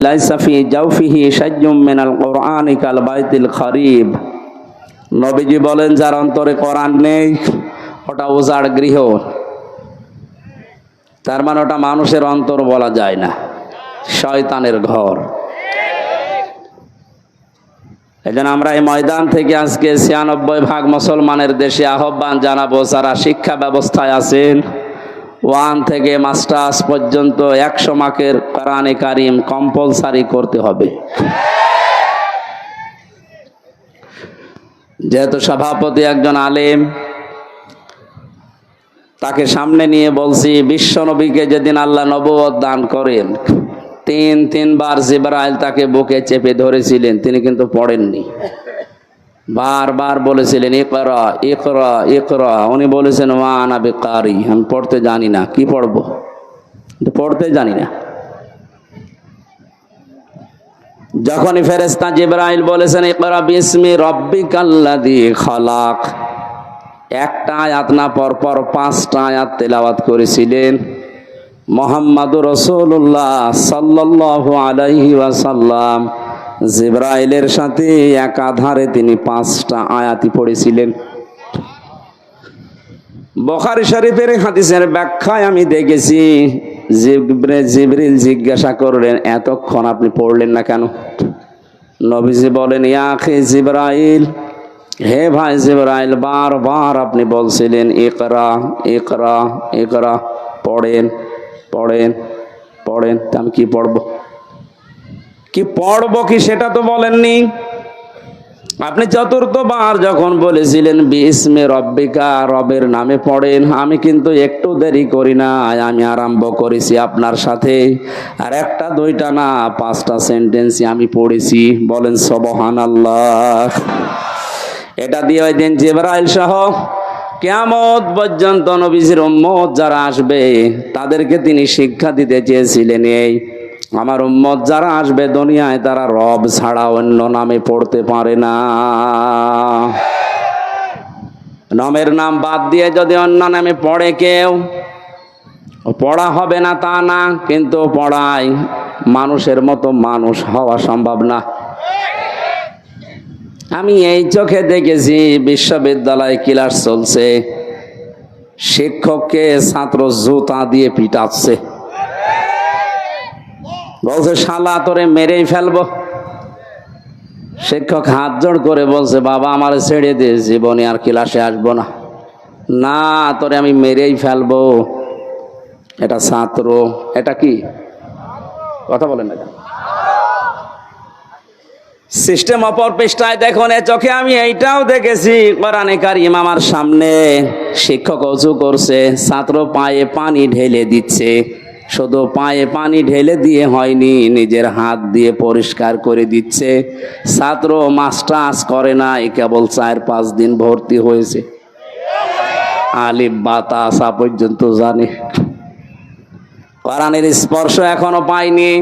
লাইসা ফি জাওফিহি শাইয়্যুম মিনাল কুরআনি কাল বাইতিল খরিব। নবীজি বলেন, যার অন্তরে কোরআন নেই ওটা উজাড় গৃহ। তার মানে ওটা মানুষের অন্তর বলা যায় না, শয়তানের ঘর। এজন্য আমরা এই ময়দান থেকে আজকে ৯৬% মুসলমানের দেশে আহ্বান জানাবো, যারা শিক্ষা ব্যবস্থায় আছেন 1 থেকে মাস্টার্স পর্যন্ত ১০০ মাসের কোরআনে কারিম কম্পালসারি করতে হবে। যেহেতু সভাপতি একজন আলেম, তাকে সামনে নিয়ে বলছি, বিশ্ব নবীকে যেদিন আল্লাহ নবুয়ত দান করেন, তিনবার জিবরাইল তাকে বুকে চেপে ধরেছিলেন, তিনি কিন্তু পড়েননি। বারবার বলেছিলেন ইকরা ইকরা ইকরা। উনি বলেছেন ওয়া আনা বিকারি, আমি পড়তে জানি না। কি পড়বো? পড়তে জানি না। যখনই ফেরেশতা জিবরাইল বলেছেন ইকরা বিসমি রাব্বিকাল্লাযী খালাক, একটা আয়াত না পরপর 5টা আয়াত তেলাওয়াত করেছিলেন। মুহাম্মাদুর রাসূলুল্লাহ সাল্লাল্লাহু আলাইহি ওয়াসাল্লাম জিবরাইলের সাথে একাধারে তিনি 5টা আয়াতই পড়েছিলেন। বুখারী শরীফের হাদিসের ব্যাখ্যায় আমি দেখেছি, জিবরিল জিজ্ঞাসা করলেন, এতক্ষণ আপনি পড়লেন না কেন? নবীজি বলেন, ইয়া আখি জিবরাইল, হে ভাই জিবরাইল, বারবার আপনি বলছিলেন ইকরা ইকরা ইকরা, পড়েন পড়েন পড়েন। আমি কি পড়বো? কি পড়বো কি সেটা তো বলেননি। আপনি চতুর্থবার যখন বলেছিলেন বিসমি রব্বিকা, রবের নামে পড়েন, আমি কিন্তু একটু দেরি করি না, আমি আরম্ভ করেছি আপনার সাথে। আর একটা দুইটা না, 5টা সেন্টেন্সই আমি পড়েছি। বলেন সুবহানাল্লাহ। এটা দিয়ে ওই দিন জিবরাইল সহ কিয়ামত পর্যন্ত নবীজির উম্মত যারা আসবে তাদেরকে তিনি শিক্ষা দিতে চেয়েছিলেন, এই আমার উম্মত যারা আসবে দুনিয়ায়, তারা রব ছাড়া অন্য নামে পড়তে পারে না। নামের নাম বাদ দিয়ে যদি অন্য নামে পড়ে কেউ, পড়া হবে না তা না, কিন্তু পড়ায় মানুষের মতো মানুষ হওয়া সম্ভব না। আমি এই চোখে দেখেছি, বিশ্ববিদ্যালয়ে ক্লাস চলছে, শিক্ষককে ছাত্র জুতা দিয়ে পিটাচ্ছে, বলছে শালা তোরে মেরেই ফেলবো। শিক্ষক হাত জোড় করে বলছে, বাবা আমার ছেড়ে দে, জীবনে আর ক্লাসে আসবো না। না, তোরে আমি মেরেই ফেলবো। এটা ছাত্র, এটা কি কথা বলেন না? সিস্টেম অপর পৃষ্ঠায় দেখুন, এ চোখে আমি এইটাও দেখেছি, কোরআনে কারিম আমার সামনে, শিক্ষক ওযু করছে, ছাত্র পায়ে পানি ঢেলে দিচ্ছে। শুধু পায়ে পানি ঢেলে দিয়ে হয়নি, নিজের হাত দিয়ে পরিষ্কার করে দিচ্ছে। ছাত্র মাস্টার্স করে নাই, কেবল 4-5 দিন ভর্তি হয়েছে, আলিফ বা তা সা পর্যন্ত জানে, কোরআনের স্পর্শ এখনো পায়নি।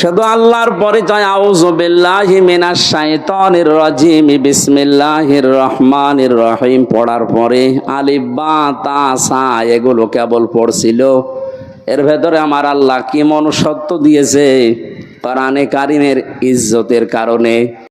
শুধু আল্লাহর পরিচয়, আউযু বিল্লাহি মিনাশ শাইতানির রাজিম, বিসমিল্লাহির রহমানির রহিম পড়ার পরে আলিফ বা তা সা এগুলো কেবল পড়ছিল। এর ভেতরে আমার আল্লাহ কি মনুষ্যত্ব দিয়েছে কোরআনে কারিমের ইজ্জতের কারণে।